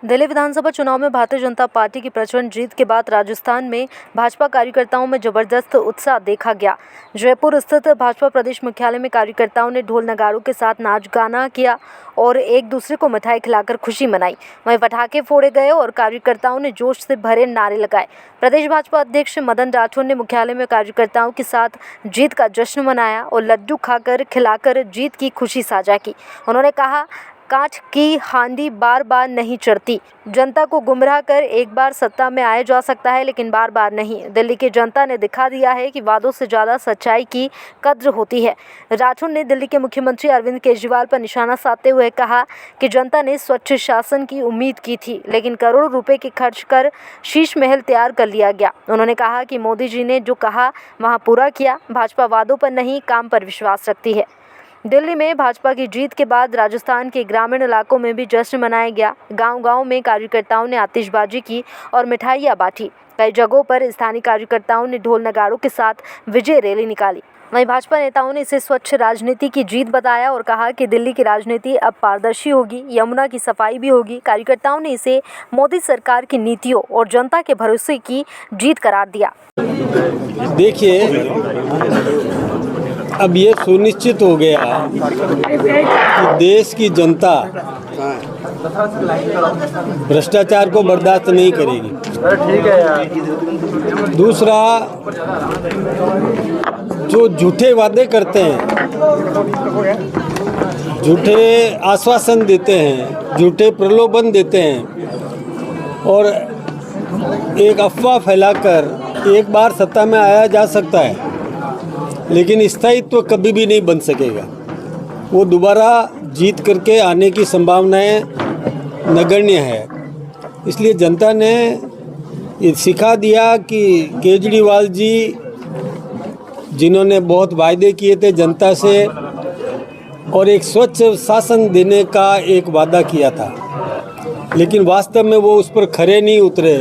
दिल्ली विधानसभा चुनाव में भारतीय जनता पार्टी की प्रचंड जीत के बाद राजस्थान में भाजपा कार्यकर्ताओं में जबरदस्त उत्साह देखा गया। जयपुर स्थित भाजपा प्रदेश मुख्यालय में कार्यकर्ताओं ने ढोल नगाड़ों के साथ नाच गाना किया और एक दूसरे को मिठाई खिलाकर खुशी मनाई। वहीं पटाखे फोड़े गए और कार्यकर्ताओं ने जोश से भरे नारे लगाए। प्रदेश भाजपा अध्यक्ष मदन राठौर ने मुख्यालय में कार्यकर्ताओं के साथ जीत का जश्न मनाया और लड्डू खिलाकर जीत की खुशी साझा की। उन्होंने कहा, कांच की हांडी बार बार नहीं चढ़ती। जनता को गुमराह कर एक बार सत्ता में आया जा सकता है, लेकिन बार बार नहीं। दिल्ली की जनता ने दिखा दिया है कि वादों से ज़्यादा सच्चाई की कद्र होती है। राठौर ने दिल्ली के मुख्यमंत्री अरविंद केजरीवाल पर निशाना साधते हुए कहा कि जनता ने स्वच्छ शासन की उम्मीद की थी, लेकिन करोड़ों रुपए के खर्च कर शीश महल तैयार कर लिया गया। उन्होंने कहा कि मोदी जी ने जो कहा वहाँ पूरा किया। भाजपा वादों पर नहीं, काम पर विश्वास रखती है। दिल्ली में भाजपा की जीत के बाद राजस्थान के ग्रामीण इलाकों में भी जश्न मनाया गया। गांव-गांव में कार्यकर्ताओं ने आतिशबाजी की और मिठाइयां बांटी। कई जगहों पर स्थानीय कार्यकर्ताओं ने ढोल नगाड़ों के साथ विजय रैली निकाली। वहीं भाजपा नेताओं ने इसे स्वच्छ राजनीति की जीत बताया और कहा कि दिल्ली की राजनीति अब पारदर्शी होगी, यमुना की सफाई भी होगी। कार्यकर्ताओं ने इसे मोदी सरकार की नीतियों और जनता के भरोसे की जीत करार दिया। देखिए, अब ये सुनिश्चित हो गया कि देश की जनता भ्रष्टाचार को बर्दाश्त नहीं करेगी। दूसरा, जो झूठे वादे करते हैं, झूठे आश्वासन देते हैं, झूठे प्रलोभन देते हैं और एक अफवाह फैलाकर एक बार सत्ता में आया जा सकता है, लेकिन स्थायित्व तो कभी भी नहीं बन सकेगा। वो दोबारा जीत करके आने की संभावनाएं नगण्य है। इसलिए जनता ने ये सिखा दिया कि केजरीवाल जी, जिन्होंने बहुत वायदे किए थे जनता से और एक स्वच्छ शासन देने का एक वादा किया था, लेकिन वास्तव में वो उस पर खरे नहीं उतरे।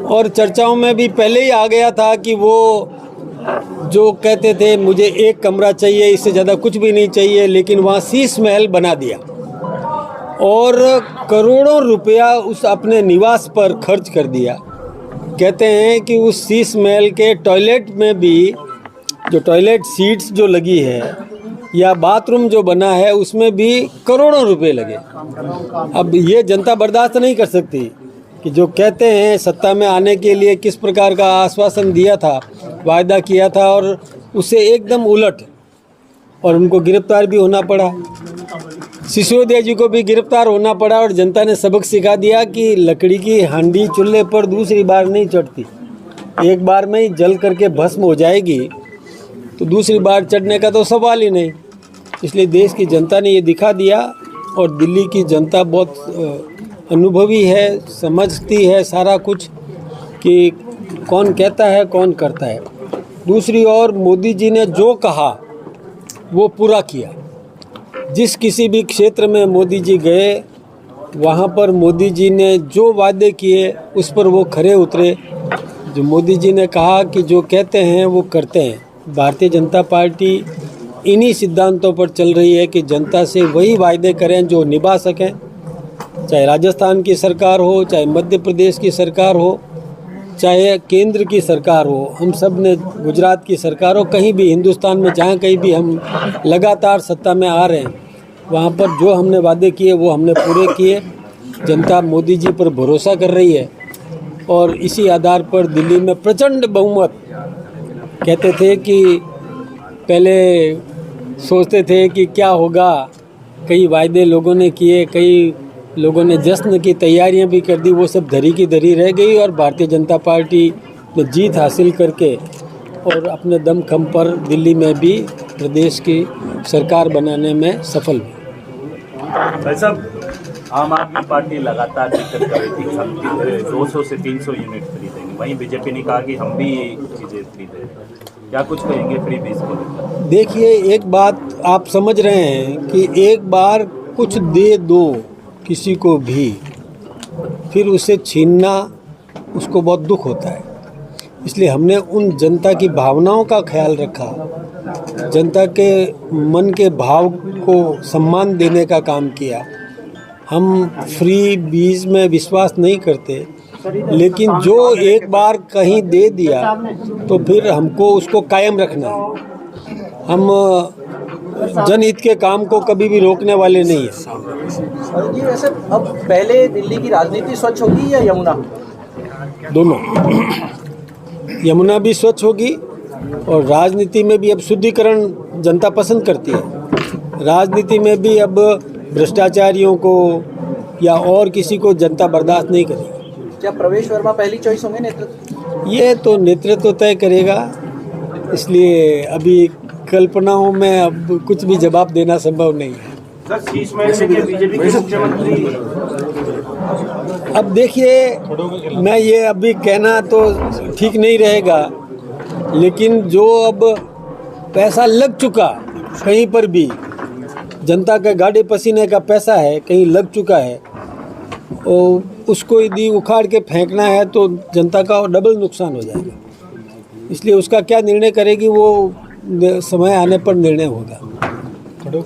और चर्चाओं में भी पहले ही आ गया था कि वो जो कहते थे मुझे एक कमरा चाहिए, इससे ज़्यादा कुछ भी नहीं चाहिए, लेकिन वहाँ शीश महल बना दिया और करोड़ों रुपया उस अपने निवास पर खर्च कर दिया। कहते हैं कि उस शीश महल के टॉयलेट में भी जो टॉयलेट सीट्स जो लगी है या बाथरूम जो बना है उसमें भी करोड़ों रुपए लगे। अब ये जनता बर्दाश्त नहीं कर सकती कि जो कहते हैं सत्ता में आने के लिए किस प्रकार का आश्वासन दिया था, वायदा किया था और उससे एकदम उलट, और उनको गिरफ्तार भी होना पड़ा। सिसोदिया जी को भी गिरफ्तार होना पड़ा और जनता ने सबक सिखा दिया कि लकड़ी की हांडी चूल्हे पर दूसरी बार नहीं चढ़ती। एक बार में ही जल करके भस्म हो जाएगी तो दूसरी बार चढ़ने का तो सवाल ही नहीं। इसलिए देश की जनता ने ये दिखा दिया और दिल्ली की जनता बहुत अनुभवी है, समझती है सारा कुछ कि कौन कहता है कौन करता है। दूसरी ओर मोदी जी ने जो कहा वो पूरा किया। जिस किसी भी क्षेत्र में मोदी जी गए वहाँ पर मोदी जी ने जो वादे किए उस पर वो खरे उतरे। जो मोदी जी ने कहा कि जो कहते हैं वो करते हैं। भारतीय जनता पार्टी इन्हीं सिद्धांतों पर चल रही है कि जनता से वही वायदे करें जो निभा सकें। चाहे राजस्थान की सरकार हो, चाहे मध्य प्रदेश की सरकार हो, चाहे केंद्र की सरकार हो, हम सब ने, गुजरात की सरकार हो, कहीं भी हिंदुस्तान में जहाँ कहीं भी हम लगातार सत्ता में आ रहे हैं, वहाँ पर जो हमने वादे किए वो हमने पूरे किए। जनता मोदी जी पर भरोसा कर रही है और इसी आधार पर दिल्ली में प्रचंड बहुमत। कहते थे कि पहले सोचते थे कि क्या होगा, कई वायदे लोगों ने किए, कई लोगों ने जश्न की तैयारियां भी कर दी, वो सब धरी की धरी रह गई और भारतीय जनता पार्टी ने जीत हासिल करके और अपने दमखम पर दिल्ली में भी प्रदेश की सरकार बनाने में सफल हुई। भाई साहब, आम आदमी पार्टी लगातार दिक्कत कर रही थी, हम 200 से 300 यूनिट खरीदेंगे। वहीं बीजेपी ने कहा कि हम भी चीज़ें खरीदें। क्या कुछ कहेंगे फ्री बीज को? देखिए, एक बात आप समझ रहे हैं कि एक बार कुछ दे दो किसी को भी, फिर उसे छीनना उसको बहुत दुख होता है। इसलिए हमने उन जनता की भावनाओं का ख्याल रखा, जनता के मन के भाव को सम्मान देने का काम किया। हम फ्री बीज में विश्वास नहीं करते, लेकिन जो एक बार कहीं दे दिया तो फिर हमको उसको कायम रखना है। हम जनहित के काम को कभी भी रोकने वाले नहीं हैं। जी वैसे अब पहले दिल्ली की राजनीति स्वच्छ होगी या यमुना? दोनों, यमुना भी स्वच्छ होगी और राजनीति में भी अब शुद्धिकरण जनता पसंद करती है। राजनीति में भी अब भ्रष्टाचारियों को या और किसी को जनता बर्दाश्त नहीं करेगी। क्या प्रवेश वर्मा पहली चॉइस होंगे नेतृत्व? ये तो नेतृत्व तय करेगा, इसलिए अभी कल्पनाओं में अब कुछ भी जवाब देना संभव नहीं है। सर 30 महीने के बीजेपी के मुख्यमंत्री, अब देखिए, मैं ये अभी कहना तो ठीक नहीं रहेगा, लेकिन जो अब पैसा लग चुका कहीं पर भी, जनता का गाड़े पसीने का पैसा है कहीं लग चुका है, और उसको यदि उखाड़ के फेंकना है तो जनता का डबल नुकसान हो जाएगा। इसलिए उसका क्या निर्णय करेगी वो समय आने पर निर्णय होगा।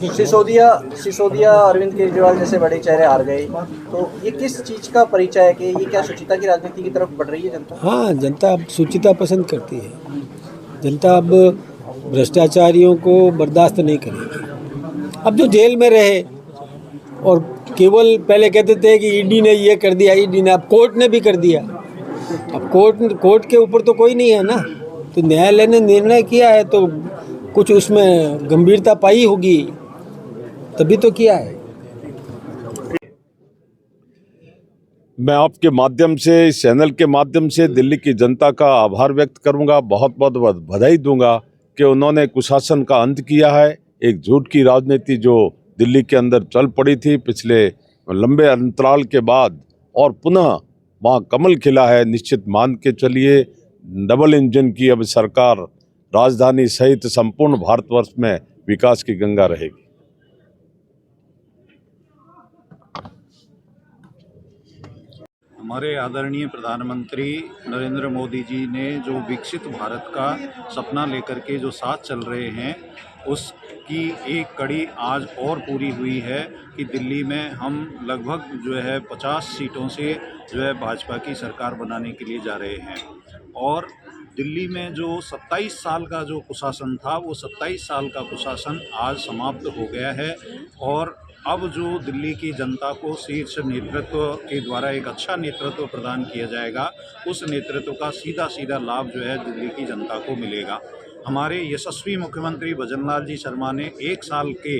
सिसोदिया अरविंद केजरीवाल जैसे बड़े चेहरे हार गए, तो ये किस चीज़ का परिचय है कि ये क्या शुचिता की राजनीति की तरफ बढ़ रही है जनता? हाँ, जनता अब शुचिता पसंद करती है। जनता अब भ्रष्टाचारियों को बर्दाश्त नहीं करेगी। अब जो जेल में रहे और केवल पहले कहते थे कि ईडी ने ये कर दिया, ईडी ने, अब कोर्ट ने भी कर दिया। अब कोर्ट के ऊपर तो कोई नहीं है ना, तो न्यायालय ने निर्णय किया है तो कुछ उसमें गंभीरता पाई होगी, तभी तो किया है। मैं आपके माध्यम से, इस चैनल के माध्यम से दिल्ली की जनता का आभार व्यक्त करूंगा, बहुत बहुत बधाई दूंगा कि उन्होंने कुशासन का अंत किया है। एक झूठ की राजनीति जो दिल्ली के अंदर चल पड़ी थी पिछले लंबे अंतराल के बाद, और पुनः वहाँ कमल खिला है। निश्चित मान के चलिए, डबल इंजन की अब सरकार राजधानी सहित संपूर्ण भारतवर्ष में विकास की गंगा रहेगी। हमारे आदरणीय प्रधानमंत्री नरेंद्र मोदी जी ने जो विकसित भारत का सपना लेकर के जो साथ चल रहे हैं, उसकी एक कड़ी आज और पूरी हुई है कि दिल्ली में हम लगभग जो है 50 सीटों से जो है भाजपा की सरकार बनाने के लिए जा रहे हैं। और दिल्ली में जो 27 साल का जो कुशासन था, वो 27 साल का कुशासन आज समाप्त हो गया है। और अब जो दिल्ली की जनता को शीर्ष नेतृत्व के द्वारा एक अच्छा नेतृत्व प्रदान किया जाएगा, उस नेतृत्व का सीधा सीधा लाभ जो है दिल्ली की जनता को मिलेगा। हमारे यशस्वी मुख्यमंत्री भजन लाल जी शर्मा ने 1 साल के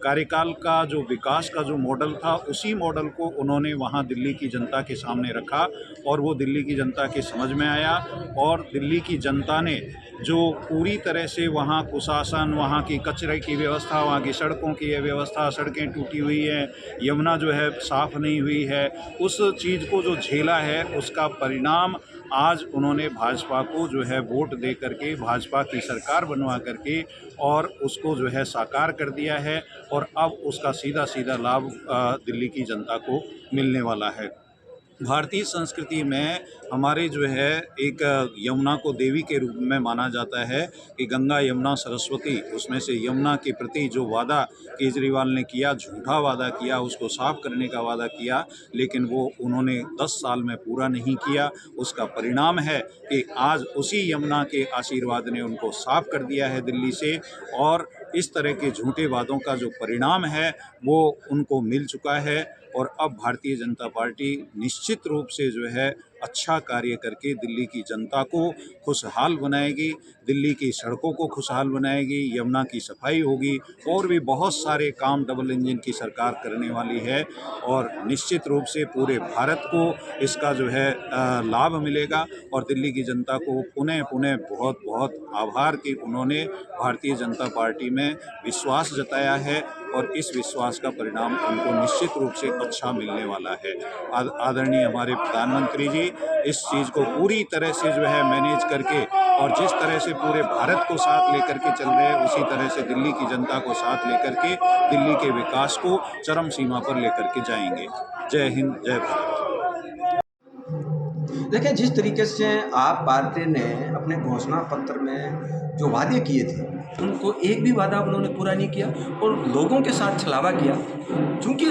कार्यकाल का जो विकास का जो मॉडल था, उसी मॉडल को उन्होंने वहाँ दिल्ली की जनता के सामने रखा और वो दिल्ली की जनता के समझ में आया। और दिल्ली की जनता ने जो पूरी तरह से वहाँ कुशासन, वहाँ की कचरे की व्यवस्था, वहाँ की सड़कों की व्यवस्था, सड़कें टूटी हुई हैं, यमुना जो है साफ़ नहीं हुई है, उस चीज़ को जो झेला है, उसका परिणाम आज उन्होंने भाजपा को जो है वोट दे करके भाजपा की सरकार बनवा करके और उसको जो है साकार कर दिया है। और अब उसका सीधा सीधा लाभ दिल्ली की जनता को मिलने वाला है। भारतीय संस्कृति में हमारे जो है एक यमुना को देवी के रूप में माना जाता है कि गंगा यमुना सरस्वती, उसमें से यमुना के प्रति जो वादा केजरीवाल ने किया, झूठा वादा किया, उसको साफ करने का वादा किया, लेकिन वो उन्होंने 10 साल में पूरा नहीं किया। उसका परिणाम है कि आज उसी यमुना के आशीर्वाद ने उनको साफ कर दिया है दिल्ली से। और इस तरह के झूठे वादों का जो परिणाम है वो उनको मिल चुका है। और अब भारतीय जनता पार्टी निश्चित रूप से जो है अच्छा कार्य करके दिल्ली की जनता को खुशहाल बनाएगी, दिल्ली की सड़कों को खुशहाल बनाएगी, यमुना की सफाई होगी, और भी बहुत सारे काम डबल इंजन की सरकार करने वाली है। और निश्चित रूप से पूरे भारत को इसका जो है लाभ मिलेगा। और दिल्ली की जनता को पुनः पुनः बहुत बहुत आभार कि उन्होंने भारतीय जनता पार्टी में विश्वास जताया है और इस विश्वास का परिणाम उनको निश्चित रूप से अच्छा मिलने वाला है। आदरणीय हमारे प्रधानमंत्री जी इस चीज़ को पूरी तरह से जो है मैनेज करके और जिस तरह से पूरे भारत को साथ लेकर के चल रहे हैं, उसी तरह से दिल्ली की जनता को साथ लेकर के दिल्ली के विकास को चरम सीमा पर लेकर के जाएंगे। जय हिंद, जय भारत। देखिए, जिस तरीके से आप पार्टी ने अपने घोषणा पत्र में जो वादे किए थे, उनको एक भी वादा उन्होंने पूरा नहीं किया और लोगों के साथ छलावा किया। चूँकि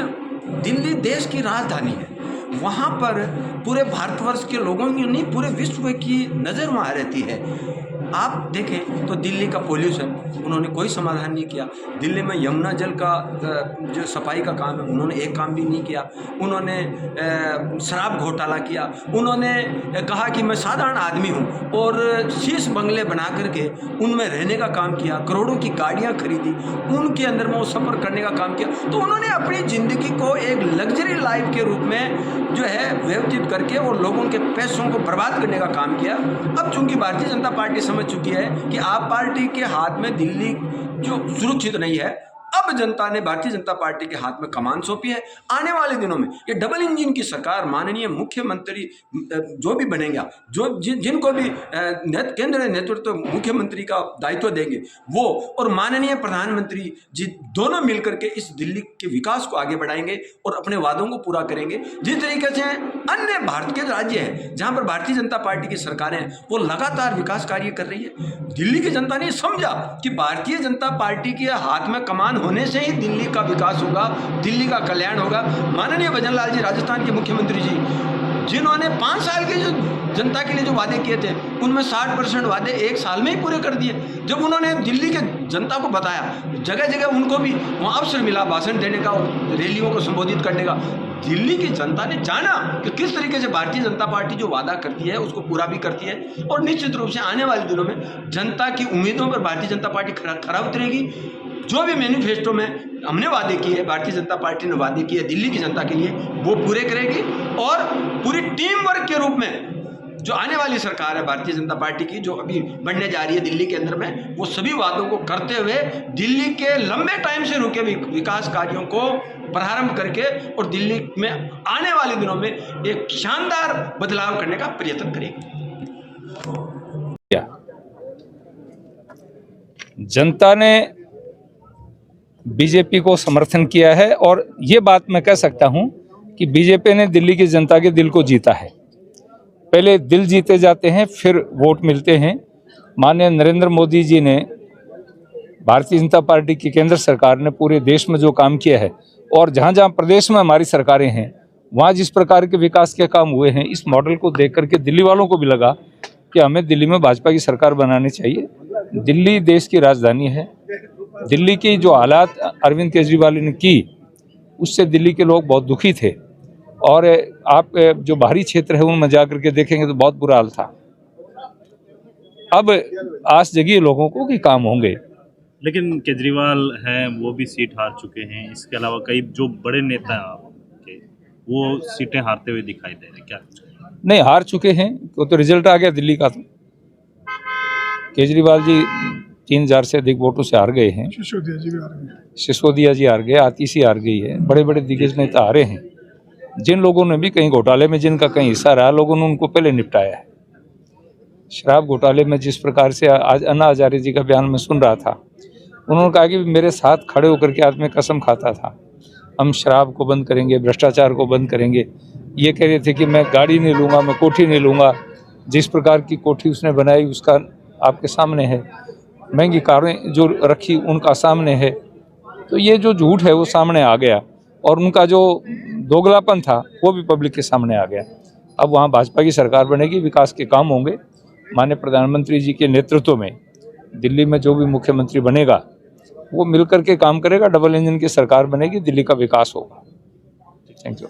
दिल्ली देश की राजधानी है, वहाँ पर पूरे भारतवर्ष के लोगों की नहीं, पूरे विश्व की नज़र वहाँ रहती है। आप देखें तो दिल्ली का पोल्यूशन उन्होंने कोई समाधान नहीं किया। दिल्ली में यमुना जल का जो सफाई का काम है उन्होंने एक काम भी नहीं किया। उन्होंने शराब घोटाला किया। उन्होंने कहा कि मैं साधारण आदमी हूँ और शीश बंगले बना करके उनमें रहने का काम किया, करोड़ों की गाड़ियाँ खरीदी, उनके अंदर में वो सफ़र करने का काम किया। तो उन्होंने अपनी ज़िंदगी को एक लग्जरी लाइफ के रूप में जो है व्यतीत करके और लोगों के पैसों को बर्बाद करने का काम किया। अब चूंकि भारतीय जनता पार्टी समझ चुकी है कि आप पार्टी के हाथ में दिल्ली जो सुरक्षित नहीं है, अब जनता ने भारतीय जनता पार्टी के हाथ में कमान सौंपी है। आने वाले दिनों में ये डबल इंजन की सरकार, माननीय मुख्यमंत्री जो भी बनेगा, जो जिनको भी केंद्रीय नेतृत्व मुख्यमंत्री का दायित्व देंगे वो, और माननीय प्रधानमंत्री जी दोनों मिलकर के इस दिल्ली के विकास को आगे बढ़ाएंगे और अपने वादों को पूरा करेंगे। जिस तरीके से अन्य भारत के राज्य हैं जहाँ पर भारतीय जनता पार्टी की सरकारें हैं वो लगातार विकास कार्य कर रही है, दिल्ली की जनता ने समझा कि भारतीय जनता पार्टी के हाथ में कमान होने से ही दिल्ली का विकास होगा, दिल्ली का कल्याण होगा। माननीय भजन लाल जी राजस्थान के मुख्यमंत्री जी, जिन्होंने 5 साल के जो जनता के लिए जो वादे किए थे उनमें 60% वादे 1 साल में ही पूरे कर दिए। जब उन्होंने दिल्ली के जनता को बताया, जगह जगह उनको भी वहाँ अवसर मिला भाषण देने का, रैलियों को संबोधित करने का। दिल्ली की जनता ने जाना कि किस तरीके से भारतीय जनता पार्टी जो वादा करती है उसको पूरा भी करती है, और निश्चित रूप से आने वाले दिनों में जनता की उम्मीदों पर भारतीय जनता पार्टी खरा उतरेगी। जो भी मैनिफेस्टो में हमने वादे किए, भारतीय जनता पार्टी ने वादे किए दिल्ली की जनता के लिए, वो पूरे करेगी। और पूरी टीम वर्क के रूप में जो आने वाली सरकार है भारतीय जनता पार्टी की, जो अभी बनने जा रही है दिल्ली के अंदर में, वो सभी वादों को करते हुए दिल्ली के लंबे टाइम से रुके विकास कार्यों को प्रारंभ करके और दिल्ली में आने वाले दिनों में एक शानदार बदलाव करने का प्रयत्न करेगी। जनता ने बीजेपी को समर्थन किया है, और ये बात मैं कह सकता हूं कि बीजेपी ने दिल्ली की जनता के दिल को जीता है। पहले दिल जीते जाते हैं, फिर वोट मिलते हैं। माननीय नरेंद्र मोदी जी ने, भारतीय जनता पार्टी की केंद्र सरकार ने पूरे देश में जो काम किया है, और जहां जहां प्रदेश में हमारी सरकारें हैं वहां जिस प्रकार के विकास के काम हुए हैं, इस मॉडल को देख करके दिल्ली वालों को भी लगा कि हमें दिल्ली में भाजपा की सरकार बनानी चाहिए। दिल्ली देश की राजधानी है। दिल्ली की जो हालात अरविंद केजरीवाल ने की, उससे दिल्ली के लोग बहुत दुखी थे, और आप जो बाहरी क्षेत्र है उनमें जाकर के देखेंगे तो बहुत बुरा हाल था। अब आस जगी लोगों को कि काम होंगे। लेकिन केजरीवाल हैं, वो भी सीट हार चुके हैं। इसके अलावा कई जो बड़े नेता हैं आपके, वो सीटें हारते हुए दिखाई दे रहे हैं। क्या नहीं, हार चुके हैं, वो तो रिजल्ट आ गया दिल्ली का। तो केजरीवाल जी 3000 से अधिक वोटों से हार गए हैं। सिसोदिया जी हार गए, आतिशी हार गई है, बड़े बड़े दिग्गज नेता हारे हैं। जिन लोगों ने भी कहीं घोटाले में जिनका कहीं हिस्सा रहा, लोगों ने उनको पहले निपटाया है। शराब घोटाले में जिस प्रकार से आज अन्ना हजारे जी का बयान में सुन रहा था, उन्होंने कहा कि मेरे साथ खड़े होकर के आदमी कसम खाता था, हम शराब को बंद करेंगे, भ्रष्टाचार को बंद करेंगे। ये कह रहे थे कि मैं गाड़ी नहीं लूँगा, मैं कोठी नहीं लूँगा। जिस प्रकार की कोठी उसने बनाई उसका आपके सामने है, महंगी कारें जो रखी उनका सामने है। तो ये जो झूठ है वो सामने आ गया, और उनका जो दोगलापन था वो भी पब्लिक के सामने आ गया। अब वहाँ भाजपा की सरकार बनेगी, विकास के काम होंगे। माननीय प्रधानमंत्री जी के नेतृत्व में दिल्ली में जो भी मुख्यमंत्री बनेगा वो मिलकर के काम करेगा, डबल इंजन की सरकार बनेगी, दिल्ली का विकास होगा। Thank you.